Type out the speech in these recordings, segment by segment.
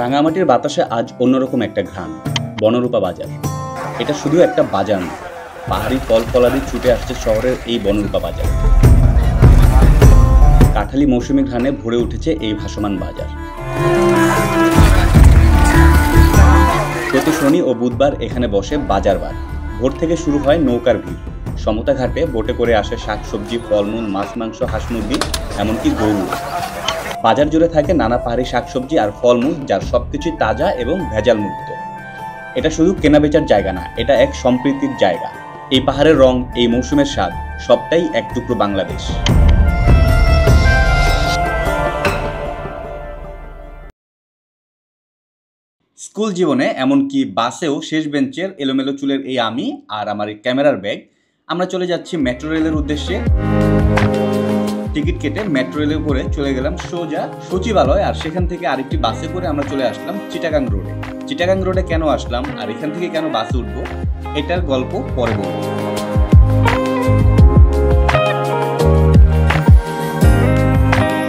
রাঙামাটির বাতাসে আজ অন্যরকম একটা ঘ্রাণ। বনরূপা বাজার। এটা শুধু একটা বাজার না, পাহাড়ি ফল-ফলাদি ছুটে আসছে শহরের এই বনরূপা বাজার। কাঁঠালি মৌসুমী ঘ্রাণে ভরে উঠেছে এই ভাসমান বাজার। প্রতি শনি ও বুধবার এখানে বসে বাজারবার। ভোর থেকে শুরু হয় নৌকার ভিড়। সমতা ঘাটে বোটে করে আসে শাকসবজি, ফলমূল, মাছ, মাংস, হাঁস মুরগি, এমনকি গরু। বাজার জুড়ে থাকে নানা পাহাড়ি শাকসবজি আর ফলমূল, যার সবকিছুই তাজা এবং ভেজাল মুক্ত। এটা শুধু কেনাবেচার জায়গা না, এটা এক সম্প্রীতির জায়গা। এই পাহাড়ের রং, এই মৌসুমের স্বাদ, সবটাই এক টুকরো বাংলাদেশ। স্কুল জীবনে, এমনকি বাসেও শেষ বেঞ্চের এলোমেলো চুলের এই আমি আর আমার এই ক্যামেরার ব্যাগ, আমরা চলে যাচ্ছি মেট্রো রেলের উদ্দেশ্যে। টিকিট কেটে মেট্রো রেলে করে চলে গেলাম সোজা সচিবালয়, আর সেখান থেকে আরেকটি বাসে করে আমরা চলে আসলাম চিটাগাং রোডে। চিটাগাং রোডে কেন আসলাম আর এখান থেকে কেন বাসে উঠবো, এটার গল্প পরে বলবো।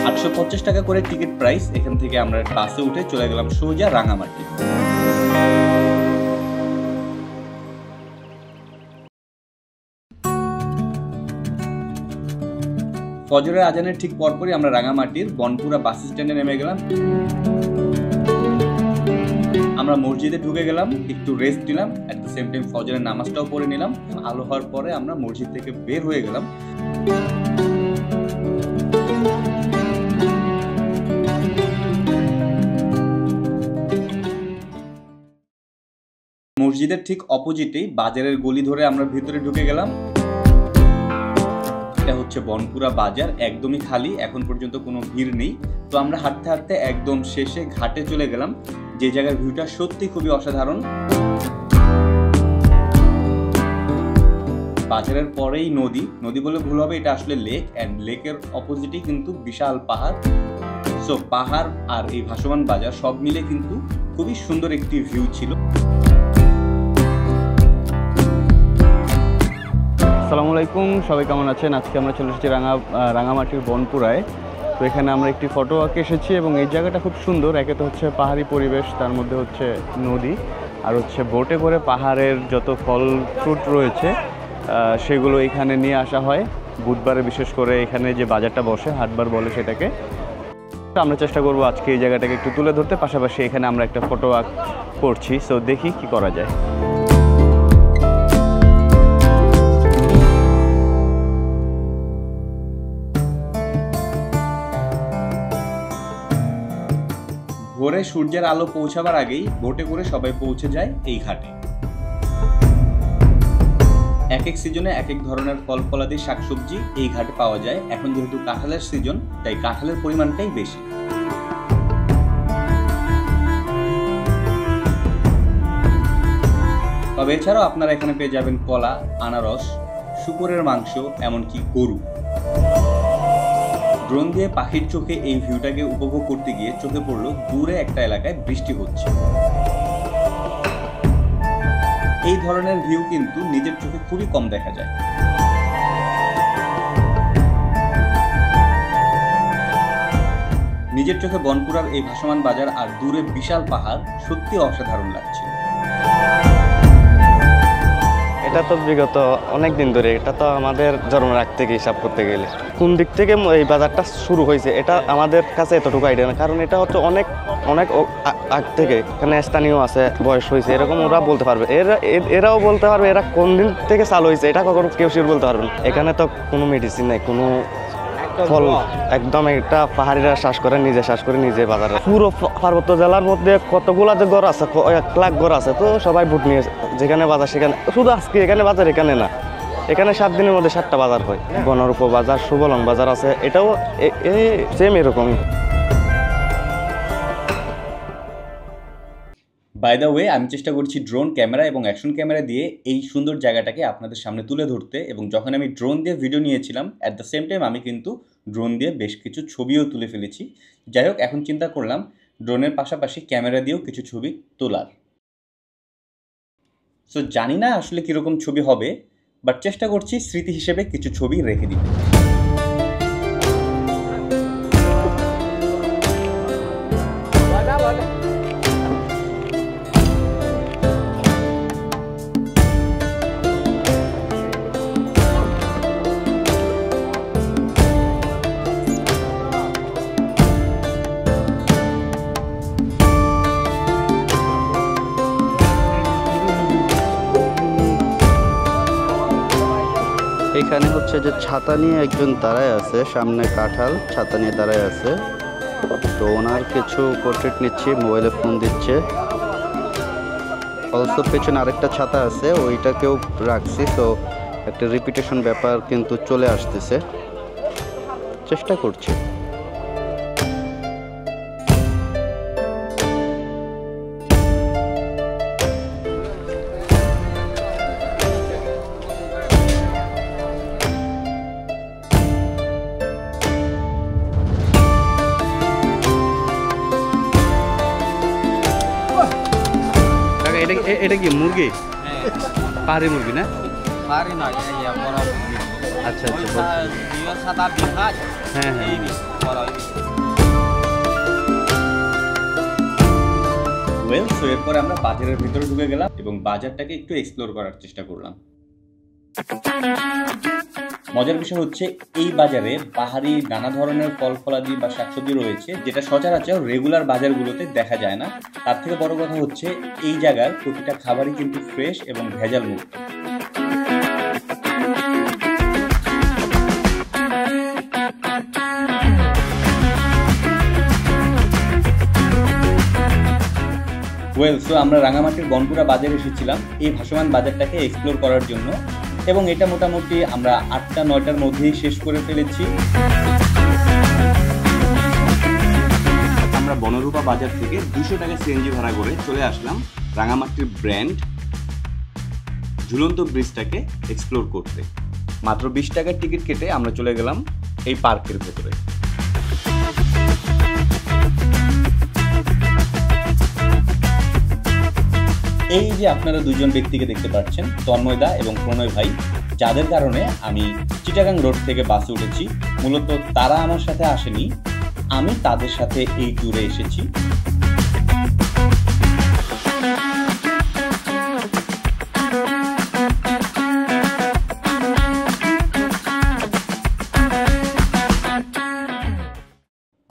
850 টাকা করে টিকিট প্রাইস। এখান থেকে আমরা বাসে উঠে চলে গেলাম সোজা রাঙামাটি। ফজরের আজানের ঠিক পরপরই আমরা রাঙামাটির বনপুরা বাস স্ট্যান্ডে নেমে গেলাম। আমরা মসজিদে ঢুকে গেলাম, একটু রেস্ট নিলাম, এট দ্য সেম টাইম ফজরের নামাজটাও পড়ে নিলাম। আলো হওয়ার পরে আমরা মসজিদ থেকে বের হয়ে গেলাম। মসজিদের ঠিক অপোজিটেই বাজারের গলি ধরে আমরা ভিতরে ঢুকে গেলাম। এটা হচ্ছে বনপুরা বাজার, একদমই খালি, এখন পর্যন্ত কোনো ভিড় নেই। তো আমরা হাঁটতে হাঁটতে একদম শেষে ঘাটে চলে গেলাম, যে জায়গার ভিউটা সত্যি খুবই অসাধারণ। বাজারের পরেই নদী, নদী বলে ভুল হবে, এটা আসলে লেক, অ্যান্ড লেকের অপোজিটেই কিন্তু বিশাল পাহাড়। সো পাহাড় আর এই ভাসমান বাজার সব মিলে কিন্তু খুবই সুন্দর একটি ভিউ ছিল। আসসালামু আলাইকুম, সবাই কেমন আছেন? আজকে আমরা চলে এসেছি রাঙামাটির বনপুরায়। তো এখানে আমরা একটি ফটো আঁকে এসেছি এবং এই জায়গাটা খুব সুন্দর। একে তো হচ্ছে পাহাড়ি পরিবেশ, তার মধ্যে হচ্ছে নদী, আর হচ্ছে বোটে করে পাহাড়ের যত ফল ফ্রুট রয়েছে সেগুলো এখানে নিয়ে আসা হয়। বুধবারে বিশেষ করে এখানে যে বাজারটা বসে, হাটবার বলে সেটাকে। তো আমরা চেষ্টা করবো আজকে এই জায়গাটাকে একটু তুলে ধরতে, পাশাপাশি এখানে আমরা একটা ফটো আঁক করছি। সো দেখি কি করা যায়। ভোরে সূর্যের আলো পৌঁছাবার আগেই বোটে করে সবাই পৌঁছে যায় এই ঘাটে। এক এক সিজনে এক এক ধরনের ফল ফলাদি শাকসবজি এই ঘাটে পাওয়া যায়। এখন যেহেতু কাঁঠালের সিজন, তাই কাঁঠালের পরিমাণটাই বেশি। তবে এছাড়াও আপনারা এখানে পেয়ে যাবেন কলা, আনারস, শুকরের মাংস, এমনকি গরু। ড্রোন দিয়ে পাখির চোখে এই ভিউটাকে উপভোগ করতে গিয়ে চোখে পড়লো দূরে একটা এলাকায় বৃষ্টি হচ্ছে। এই ধরনের ভিউ কিন্তু নিজের চোখে খুবই কম দেখা যায়। নিজের চোখে বনপুরার এই ভাসমান বাজার আর দূরে বিশাল পাহাড় সত্যি অসাধারণ লাগছে। এটা তো বিগত অনেক দিন ধরে, এটা তো আমাদের জন্মের আগ থেকে হিসাব করতে গেলে কোন দিক থেকে এই বাজারটা শুরু হয়েছে এটা আমাদের কাছে এতটুকু আইডিয়া না, কারণ এটা হচ্ছে অনেক অনেক আগ থেকে। এখানে স্থানীয় আছে, বয়স হয়েছে, এরকম ওরা বলতে পারবে, এরাও বলতে পারবে এরা কোন দিন থেকে চালু হয়েছে, এটা কখনো কেউ শিওর বলতে পারবে না। এখানে তো কোনো মেডিসিন নেই, কোনো ফল, একদম একটা পাহাড়িরা শ্বাস করে নিজে বাজারে। পুরো পার্বত্য জেলার মধ্যে কতগুলা যে ঘর আছে, 1 লাখ ঘর আছে। তো সবাই ভোট নিয়ে যেখানে বাজার সেখানে, শুধু আজকে এখানে বাজার, এখানে না, এখানে 7 দিনের মধ্যে 7টা বাজার হয়। বনরূপা বাজার, সুবলং বাজার আছে, এটাও সেম এরকমই। বাই দ্য ওয়ে, আমি চেষ্টা করছি ড্রোন ক্যামেরা এবং অ্যাকশন ক্যামেরা দিয়ে এই সুন্দর জায়গাটাকে আপনাদের সামনে তুলে ধরতে, এবং যখন আমি ড্রোন দিয়ে ভিডিও নিয়েছিলাম, অ্যাট দ্য সেম টাইম আমি কিন্তু ড্রোন দিয়ে বেশ কিছু ছবিও তুলে ফেলেছি। যাই হোক, এখন চিন্তা করলাম ড্রোনের পাশাপাশি ক্যামেরা দিয়েও কিছু ছবি তোলার। সো জানি না আসলে কীরকম ছবি হবে, বাট চেষ্টা করছি স্মৃতি হিসেবে কিছু ছবি রেখে দিতে। এখানে হচ্ছে যে ছাতা নিয়ে একজন দাঁড়ায় আছে, সামনে কাঁঠাল ছাতা নিয়ে দাঁড়ায় আছে। তো ওনার কিছু পোর্ট্রেট নিচ্ছি, মোবাইলে ফোন দিচ্ছে। অলসো পেছনে আরেকটা ছাতা আছে, ওইটাকেও রাখছি। তো একটা রিপিটেশন ব্যাপার কিন্তু চলে আসতেছে, চেষ্টা করছি। এটা কি মুরগি? পাহাড়ি মুরগি না? পাহাড়ি নয়, বড় আচ্ছা আচ্ছা, সাদা বিঘাজ। হ্যাঁ হ্যাঁ। ওয়েল, সো এরপরে আমরা বাজারের ভিতরে ঢুকে গেলাম এবং বাজারটাকে একটু এক্সপ্লোর করার চেষ্টা করলাম। মজার বিষয় হচ্ছে এই বাজারে পাহাড়ি নানা ধরনের ফল ফলাদি বা শাকসবজি রয়েছে, যেটা সচরাচর রেগুলার বাজারগুলোতে দেখা যায় না। তার থেকে বড় কথা হচ্ছে এই জায়গার প্রতিটা খাবারই কিন্তু ফ্রেশ এবং ভেজাল মুক্ত। ওয়েল, সো আমরা রাঙামাটির বনপুরা বাজারে এসেছিলাম এই ভাসমান বাজারটাকে এক্সপ্লোর করার জন্য, এবং এটা মোটামুটি আমরা 8টা-9টার মধ্যেই শেষ করে ফেলেছি। আমরা বনরূপা বাজার থেকে 200 টাকা সিএনজি ভাড়া করে চলে আসলাম রাঙামাটির ব্র্যান্ড ঝুলন্ত ব্রিজটাকে এক্সপ্লোর করতে। মাত্র 20 টাকার টিকিট কেটে আমরা চলে গেলাম এই পার্কের ভেতরে। এই যে আপনারা দুজন ব্যক্তিকে দেখতে পাচ্ছেন, তন্ময়দা এবং প্রণয় ভাই, যাদের কারণে আমি চিটাগাং রোড থেকে বাসে উঠেছি। মূলত তারা আমার সাথে আসেনি, আমি তাদের সাথে এই ট্যুরে এসেছি।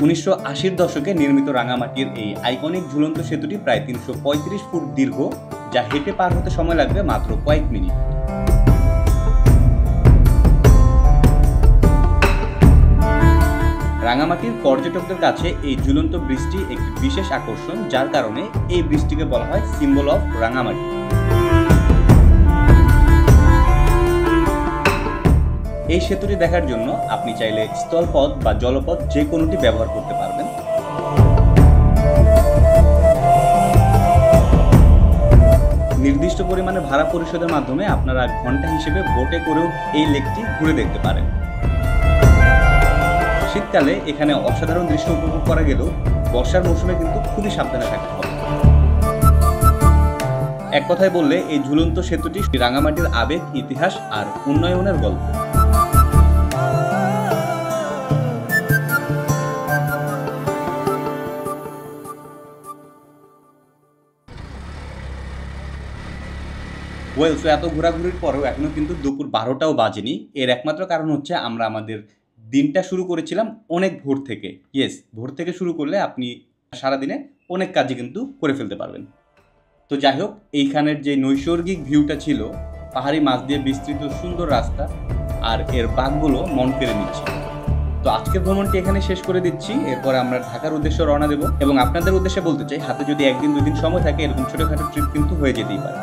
1980-র দশকে নির্মিত রাঙামাটির এই আইকনিক ঝুলন্ত সেতুটি প্রায় 335 ফুট দীর্ঘ, যা হেঁটে পার হতে সময় লাগবে মাত্র কয়েক মিনিট। রাঙামাটির পর্যটকদের কাছে এই ঝুলন্ত ব্রিজটি একটি বিশেষ আকর্ষণ, যার কারণে এই ব্রিজটিকে বলা হয় সিম্বল অফ রাঙামাটি। এই সেতুটি দেখার জন্য আপনি চাইলে স্থলপথ বা জলপথ যে কোনোটি ব্যবহার করতে পারবেন। নির্দিষ্ট পরিমাণে ভাড়া পরিশোধের মাধ্যমে আপনারা ঘন্টা হিসেবে বোটে করেও এই লেকটি ঘুরে দেখতে পারেন। শীতকালে এখানে অসাধারণ দৃশ্য উপভোগ করা গেলেও বর্ষার মৌসুমে কিন্তু খুবই সাবধানে থাকতে হবে। এক কথায় বললে এই ঝুলন্ত সেতুটি রাঙামাটির আবেগ, ইতিহাস আর উন্নয়নের গল্প। ওয়েল, সো এত ঘোরাঘুরির পরেও এখনো কিন্তু দুপুর 12টাও বাজেনি। এর একমাত্র কারণ হচ্ছে আমরা আমাদের দিনটা শুরু করেছিলাম অনেক ভোর থেকে। ইয়েস, ভোর থেকে শুরু করলে আপনি সারাদিনে অনেক কাজই কিন্তু করে ফেলতে পারবেন। তো যাই হোক, এইখানের যে নৈসর্গিক ভিউটা ছিল, পাহাড়ি মাছ দিয়ে বিস্তৃত সুন্দর রাস্তা আর এর বাঘগুলো মন কেড়ে নিচ্ছে। তো আজকের ভ্রমণটি এখানে শেষ করে দিচ্ছি। এরপর আমরা ঢাকার উদ্দেশ্যে রওনা দেব, এবং আপনাদের উদ্দেশ্যে বলতে চাই, হাতে যদি 1 দিন 2 দিন সময় থাকে, এরকম ছোটোখাটো ট্রিপ কিন্তু হয়ে যেতেই পারে।